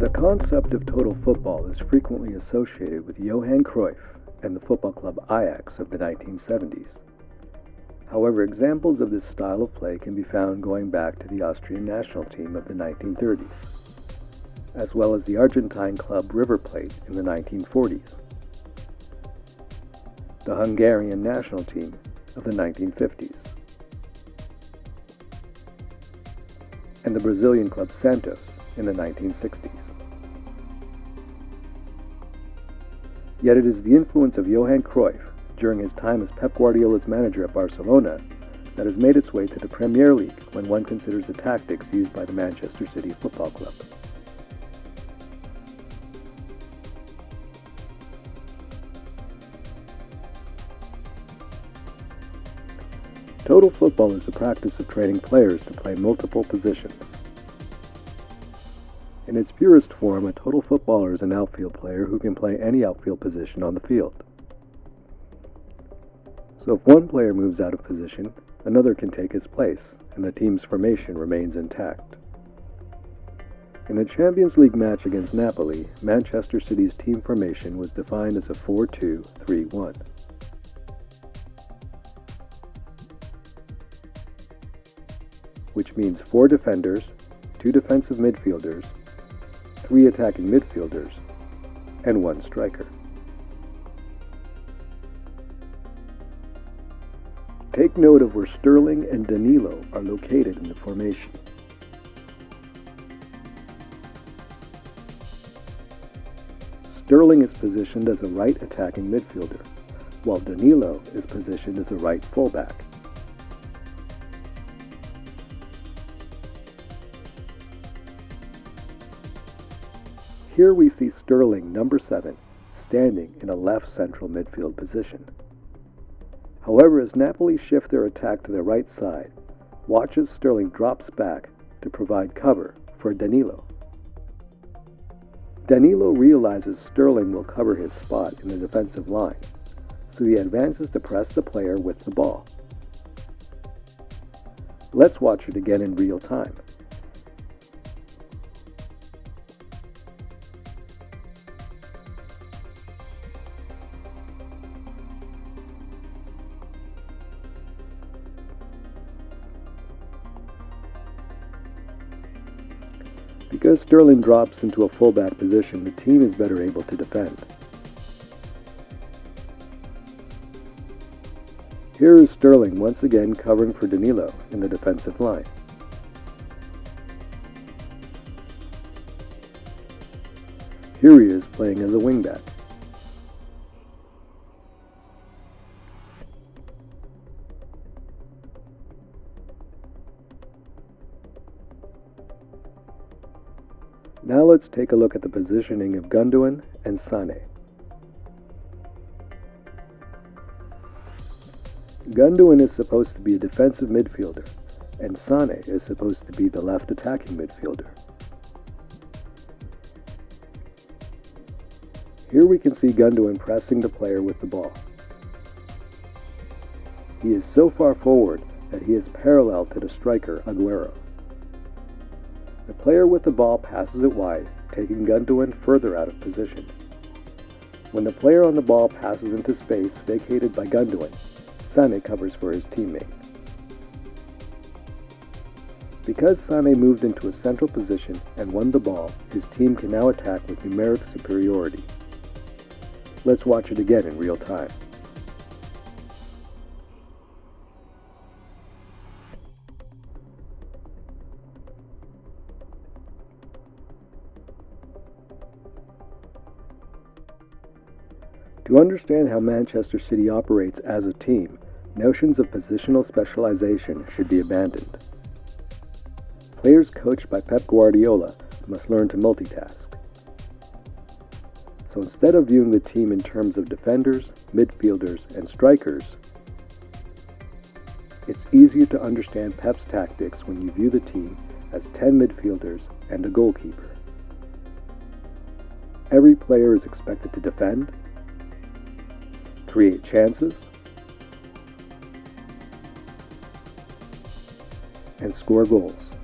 The concept of total football is frequently associated with Johan Cruyff and the football club Ajax of the 1970s. However, examples of this style of play can be found going back to the Austrian national team of the 1930s, as well as the Argentine club River Plate in the 1940s, the Hungarian national team of the 1950s, and the Brazilian club Santos in the 1960s. Yet it is the influence of Johan Cruyff during his time as Pep Guardiola's manager at Barcelona that has made its way to the Premier League when one considers the tactics used by the Manchester City Football Club. Total football is the practice of training players to play multiple positions. In its purest form, a total footballer is an outfield player who can play any outfield position on the field. So if one player moves out of position, another can take his place, and the team's formation remains intact. In the Champions League match against Napoli, Manchester City's team formation was defined as a 4-2-3-1. Which means 4 defenders, 2 defensive midfielders, 3 attacking midfielders, and 1 striker. Take note of where Sterling and Danilo are located in the formation. Sterling is positioned as a right attacking midfielder, while Danilo is positioned as a right fullback. Here we see Sterling, number 7, standing in a left central midfield position. However, as Napoli shift their attack to the right side, watch as Sterling drops back to provide cover for Danilo. Danilo realizes Sterling will cover his spot in the defensive line, so he advances to press the player with the ball. Let's watch it again in real time. Because Sterling drops into a fullback position, the team is better able to defend. Here is Sterling once again covering for Danilo in the defensive line. Here he is playing as a wingback. Now let's take a look at the positioning of Gundogan and Sané. Gundogan is supposed to be a defensive midfielder, and Sané is supposed to be the left attacking midfielder. Here we can see Gundogan pressing the player with the ball. He is so far forward that he is parallel to the striker Aguero. The player with the ball passes it wide, taking Gundogan further out of position. When the player on the ball passes into space vacated by Gundogan, Sané covers for his teammate. Because Sané moved into a central position and won the ball, his team can now attack with numeric superiority. Let's watch it again in real time. To understand how Manchester City operates as a team, notions of positional specialization should be abandoned. Players coached by Pep Guardiola must learn to multitask. So instead of viewing the team in terms of defenders, midfielders, and strikers, it's easier to understand Pep's tactics when you view the team as 10 midfielders and a goalkeeper. Every player is expected to defend, create chances, and score goals.